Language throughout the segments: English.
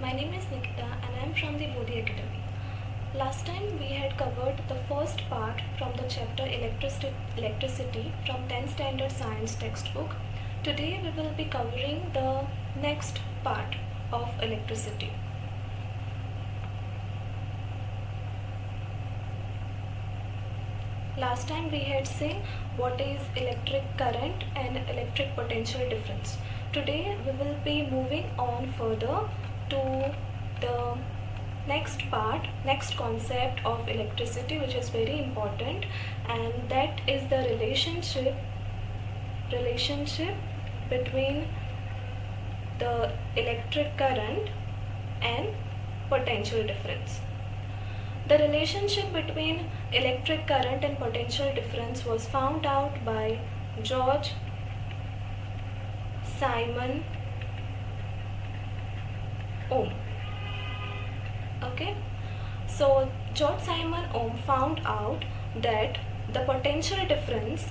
My name is Nikita and I am from the Bodhi Academy. Last time we had covered the first part from the chapter Electricity from 10th Standard Science textbook. Today we will be covering the next part of electricity. Last time we had seen what is electric current and electric potential difference. Today we will be moving on further to the next part, next concept of electricity, which is very important, and that is the relationship between the electric current and potential difference. The relationship between electric current and potential difference was found out by George Simon Ohm. Okay, so George Simon Ohm found out that the potential difference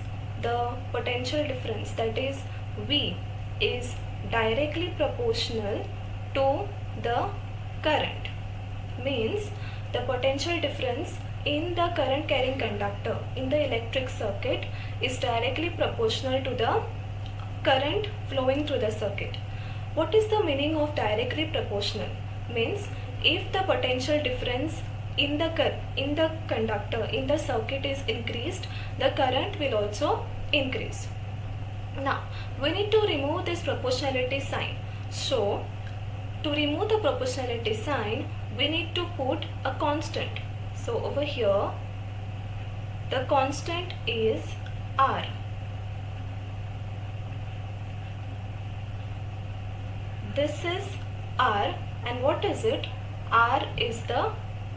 that is V is directly proportional to the current. Means the potential difference in the current carrying conductor in the electric circuit is directly proportional to the current flowing through the circuit. What is the meaning of directly proportional? Means if the potential difference in the conductor in the circuit is increased, the current will also increase. Now we need to remove this proportionality sign. So to remove the proportionality sign, we need to put a constant. So over here the constant is R. This is R, and what is it? R is the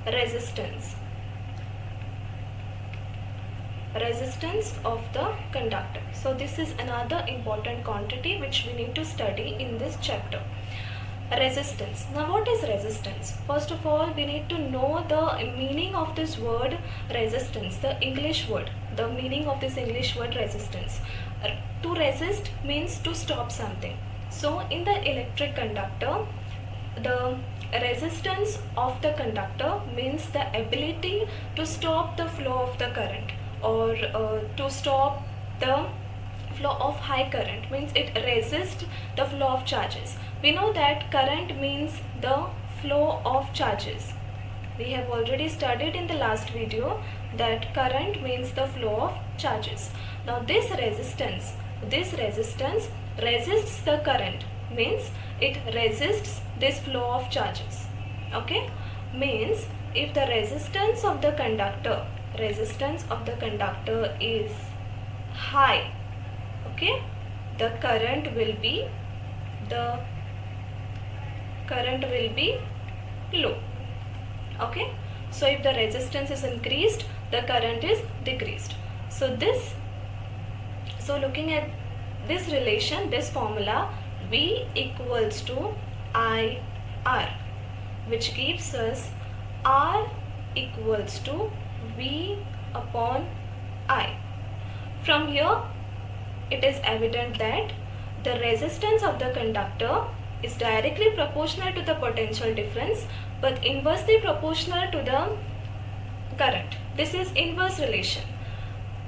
resistance of the conductor. So this is another important quantity which we need to study in this chapter. Resistance. Now what is resistance? First of all, we need to know the meaning of this word resistance, the English word, the meaning of this English word resistance. To resist means to stop something. So in the electric conductor, the resistance of the conductor means the ability to stop the flow of the current, or to stop the flow of high current, means it resists the flow of charges. We know that current means the flow of charges. We have already studied in the last video that current means the flow of charges. Now this resistance resists the current, means it resists this flow of charges. Okay, means if the resistance of the conductor is high, okay, the current will be low. Okay, so if the resistance is increased, the current is decreased. So looking at this relation, this formula, V equals to IR, which gives us R equals to V upon I. From here it is evident that the resistance of the conductor is directly proportional to the potential difference but inversely proportional to the current. This is inverse relation.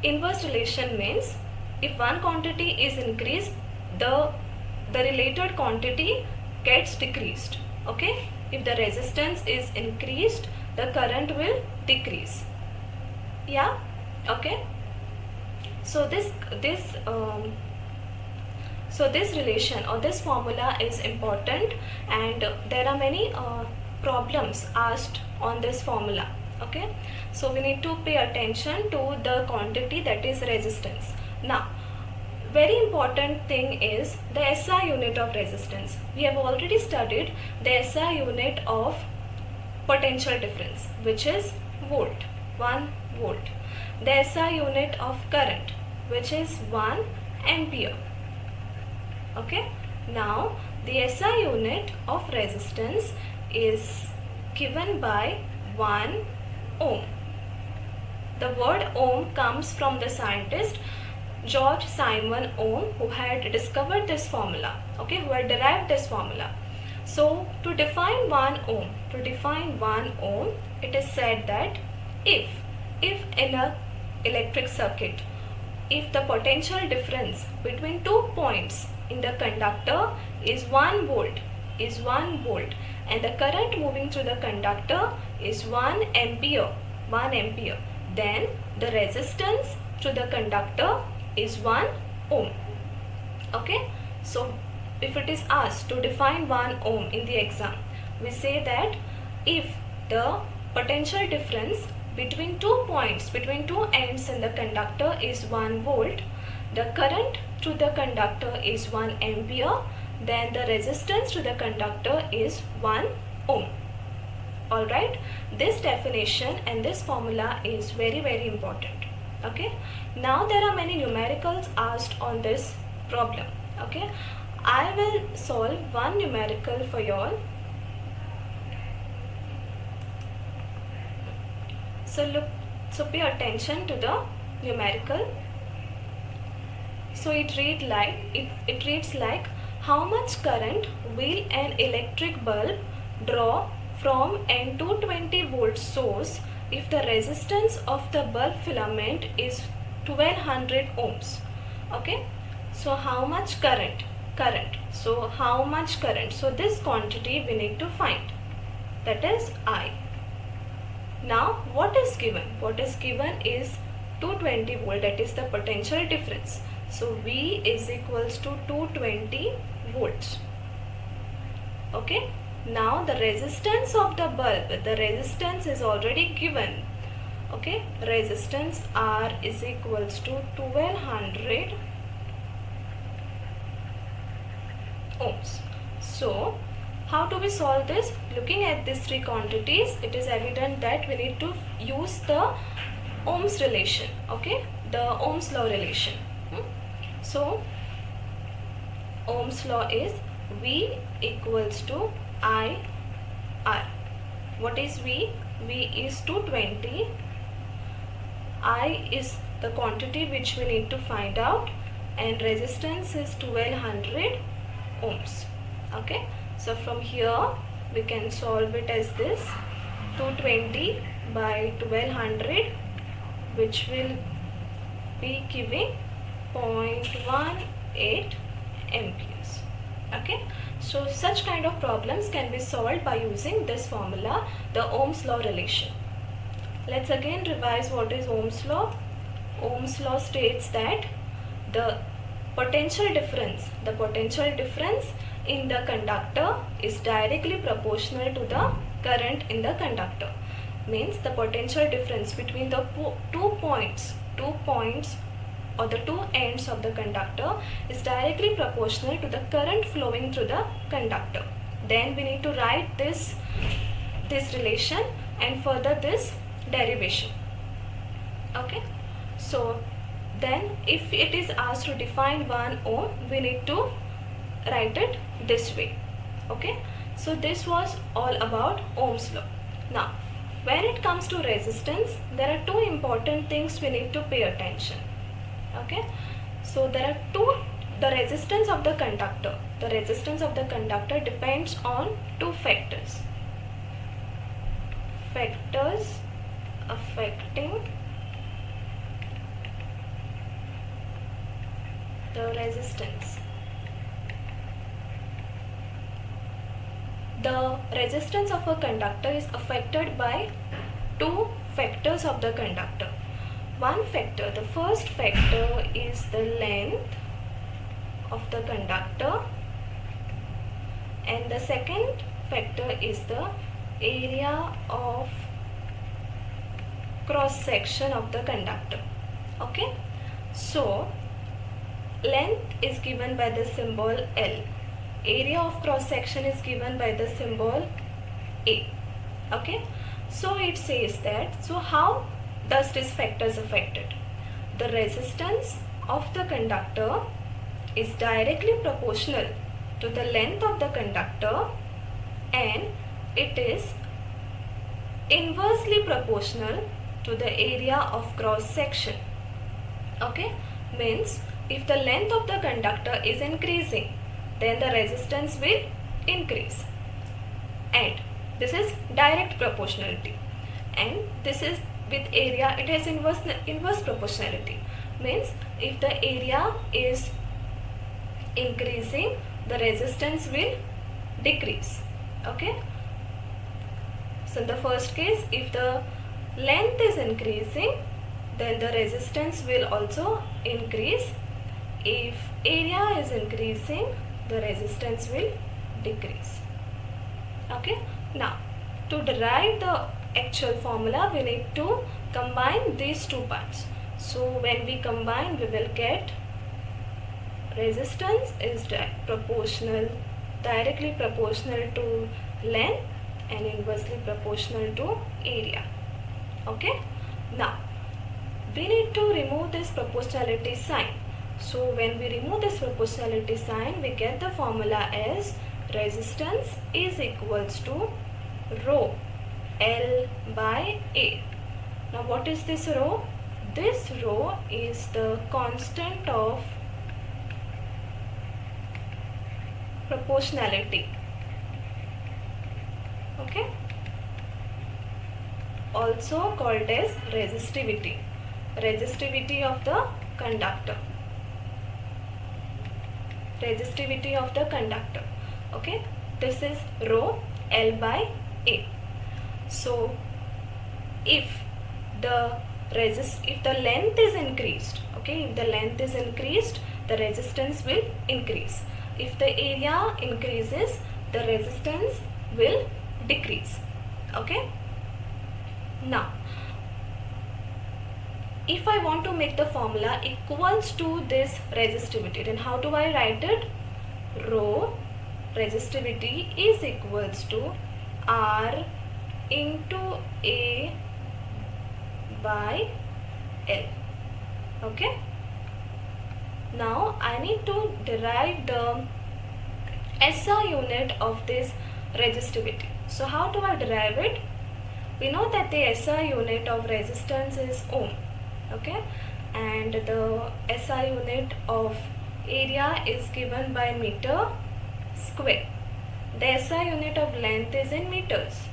Inverse relation means if one quantity is increased, the related quantity gets decreased. Okay, if the resistance is increased, the current will decrease. Yeah, okay. So this relation or this formula is important, and there are many problems asked on this formula. Okay, so we need to pay attention to the quantity that is resistance. Now very important thing is the SI unit of resistance. We have already studied the SI unit of potential difference, which is volt, 1 volt. The SI unit of current, which is 1 ampere. Okay, now the SI unit of resistance is given by 1 ohm. The word ohm comes from the scientist George Simon Ohm, who had discovered this formula, okay, who had derived this formula. So to define 1 ohm, it is said that if in a electric circuit, if the potential difference between 2 points in the conductor is 1 volt, and the current moving through the conductor is 1 ampere, then the resistance to the conductor is 1 ohm. Okay, so if it is asked to define 1 ohm in the exam, we say that if the potential difference between 2 points, between 2 ends in the conductor is 1 volt, the current to the conductor is 1 ampere, then the resistance to the conductor is 1 ohm. Alright, this definition and this formula is very, very important. Okay, now there are many numericals asked on this problem. Okay, I will solve one numerical for you all. So pay attention to the numerical. So it reads like how much current will an electric bulb draw from an 220 volt source if the resistance of the bulb filament is 1200 ohms. Okay, so how much current? So how much current? So this quantity we need to find, that is I. Now what is given? What is given is 220 volt, that is the potential difference. So V is equals to 220 volts. Okay, now the resistance of the bulb, the resistance is already given. Okay, resistance R is equals to 1200 ohms. So how do we solve this? Looking at these three quantities, it is evident that we need to use the Ohm's relation. Okay, the Ohm's law relation. So Ohm's law is V equals to I R. What is V? V is 220. I is the quantity which we need to find out, and resistance is 1200 ohms. Okay, so from here we can solve it as this: 220 by 1200, which will be giving 0.18 amperes. Okay, so such kind of problems can be solved by using this formula, the Ohm's law relation. Let's again revise what is Ohm's law. Ohm's law states that the potential difference in the conductor is directly proportional to the current in the conductor. Means the potential difference between the two points or the two ends of the conductor is directly proportional to the current flowing through the conductor. Then we need to write this relation and further this derivation. Okay, so then if it is asked to define 1 ohm, we need to write it this way. Okay, so this was all about Ohm's law. Now when it comes to resistance, there are two important things we need to pay attention. Okay, so there are the resistance of the conductor. The resistance of the conductor depends on two factors affecting the resistance. The resistance of a conductor is affected by two factors of the conductor. One factor, the first factor is the length of the conductor, and the second factor is the area of cross section of the conductor. Okay, so length is given by the symbol L, area of cross section is given by the symbol A. Okay, so it says that, so how does this factor is affected? The resistance of the conductor is directly proportional to the length of the conductor, and it is inversely proportional to the area of cross section. Okay, means if the length of the conductor is increasing, then the resistance will increase. and this is direct proportionality, and this is with area it has inverse proportionality. Means if the area is increasing, the resistance will decrease. Okay, so in the first case, if the length is increasing, then the resistance will also increase. If area is increasing, the resistance will decrease. Okay, now to derive the actual formula, we need to combine these two parts. So when we combine, we will get resistance is directly proportional to length and inversely proportional to area. Okay, now we need to remove this proportionality sign. So when we remove this proportionality sign, we get the formula as resistance is equals to rho L by A. Now what is this rho? This rho is the constant of proportionality. Okay, also called as resistivity of the conductor. Okay, this is rho L by A. So if the length is increased, okay, if the length is increased, the resistance will increase. If the area increases, the resistance will decrease. Okay, now if I want to make the formula equals to this resistivity, then how do I write it? Rho resistivity is equals to R into A by L. Okay, now I need to derive the SI unit of this resistivity. So how do I derive it? We know that the SI unit of resistance is ohm. Okay, and the SI unit of area is given by meter square. The SI unit of length is in meters.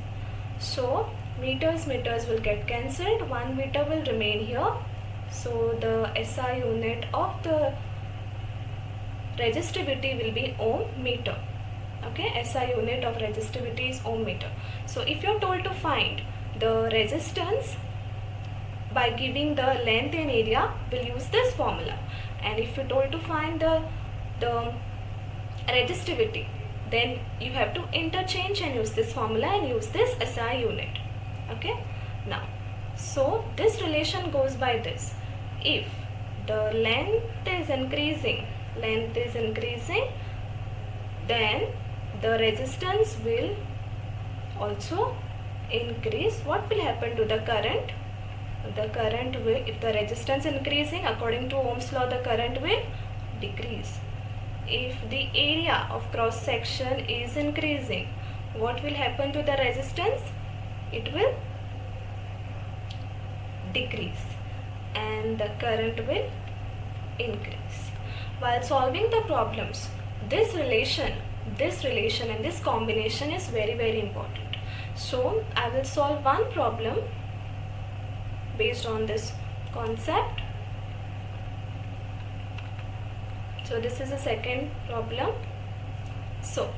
So meters will get cancelled. 1 meter will remain here. So the SI unit of the resistivity will be ohm meter. Okay, SI unit of resistivity is ohm meter. So if you are told to find the resistance by giving the length and area, we'll use this formula. And if you're told to find the resistivity, then you have to interchange and use this formula and use this SI unit. Okay, now so this relation goes by this: if the length is increasing, then the resistance will also increase. What will happen to the current? The current will, if the resistance increasing, according to Ohm's law, the current will decrease. If the area of cross section is increasing, what will happen to the resistance? It will decrease and the current will increase. While solving the problems, this relation and this combination is very, very important. So I will solve one problem based on this concept. So this is a second problem. So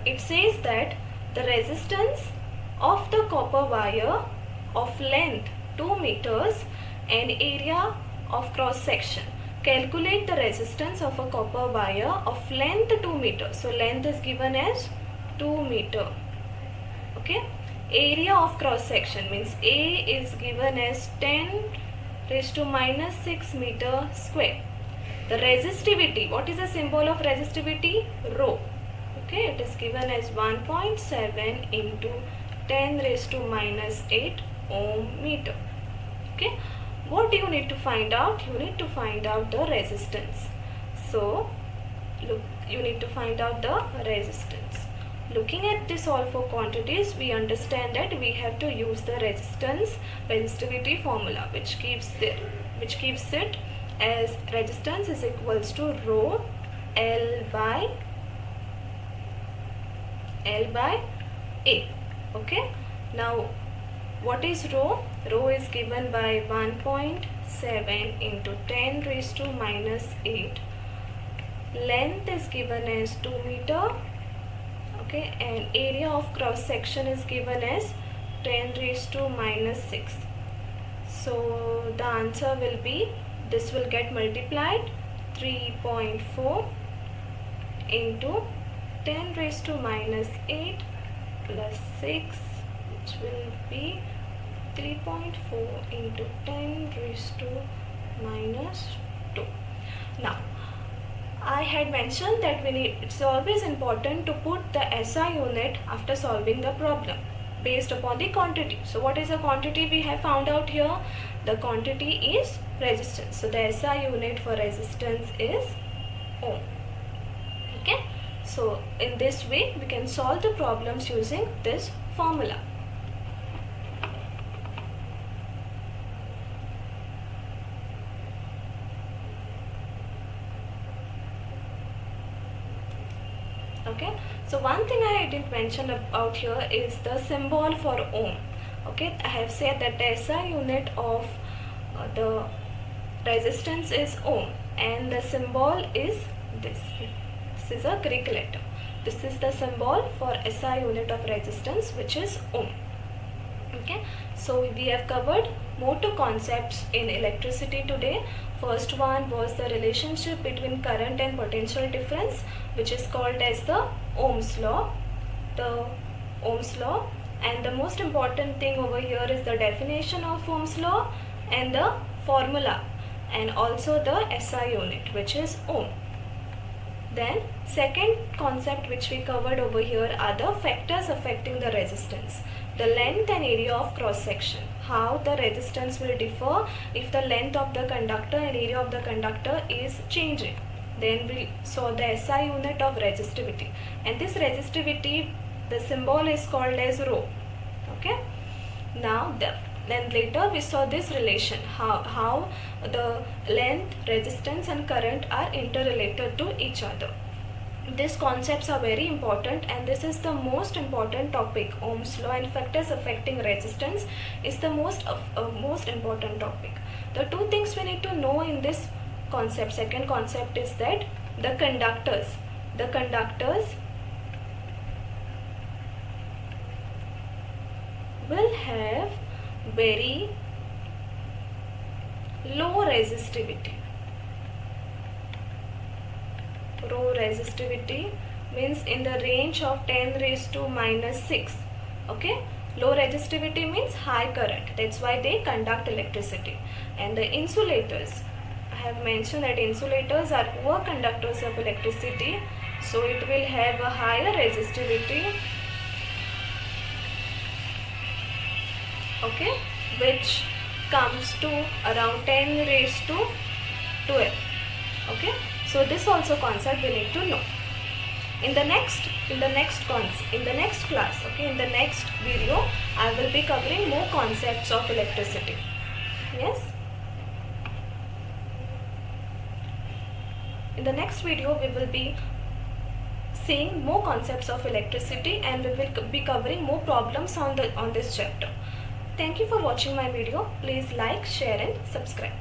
it says that the resistance of the copper wire of length 2 meters and area of cross section. Calculate the resistance of a copper wire of length 2 meters. So length is given as 2 meter. Okay. Area of cross section means A is given as 10 raised to minus 6 meter square. The resistivity, what is the symbol of resistivity? Rho. Okay, it is given as 1.7 into 10 raised to minus 8 ohm meter. Okay, what do you need to find out? You need to find out the resistance. So look, you need to find out the resistance. Looking at this all four quantities, we understand that we have to use the resistivity formula, which gives it as resistance is equals to rho L by L by A. Okay. Now what is rho? Rho is given by 1.7 into 10 raised to minus 8. Length is given as 2 meter. Okay, and area of cross section is given as 10 raised to minus 6. So the answer will be, this will get multiplied, 3.4 into 10 raised to minus 8 plus 6, which will be 3.4 into 10 raised to minus 2. Now I had mentioned that it's always important to put the SI unit after solving the problem based upon the quantity. So what is the quantity we have found out here? The quantity is resistance. So the SI unit for resistance is ohm. Okay. So in this way we can solve the problems using this formula. Okay, so one thing I didn't mention about here is the symbol for ohm. Okay, I have said that the SI unit of the resistance is ohm, and the symbol is this. This is a Greek letter. This is the symbol for SI unit of resistance, which is ohm. Okay, so we have covered more two concepts in electricity today. First one was the relationship between current and potential difference, which is called as the Ohm's law. The Ohm's law, and the most important thing over here is the definition of Ohm's law and the formula, and also the SI unit, which is ohm. Then second concept which we covered over here are the factors affecting the resistance. The length and area of cross section. How the resistance will differ if the length of the conductor and area of the conductor is changing. Then we saw the SI unit of resistivity, and this resistivity, the symbol is called as rho. Okay. Now then later we saw this relation, how the length, resistance and current are interrelated to each other. These concepts are very important, and this is the most important topic. Ohm's law and factors affecting resistance is the most important topic. The two things we need to know in this concept, second concept, is that the conductors will have very low resistivity. Low resistivity means in the range of 10 raised to minus 6. Okay, low resistivity means high current, that's why they conduct electricity. And the insulators, I have mentioned that insulators are poor conductors of electricity, so it will have a higher resistivity, okay, which comes to around 10 raised to 12. Okay, so this also concept we need to know. In the next class, okay, in the next video, I will be covering more concepts of electricity. Yes. In the next video, we will be seeing more concepts of electricity, and we will be covering more problems on this chapter. Thank you for watching my video. Please like, share and subscribe.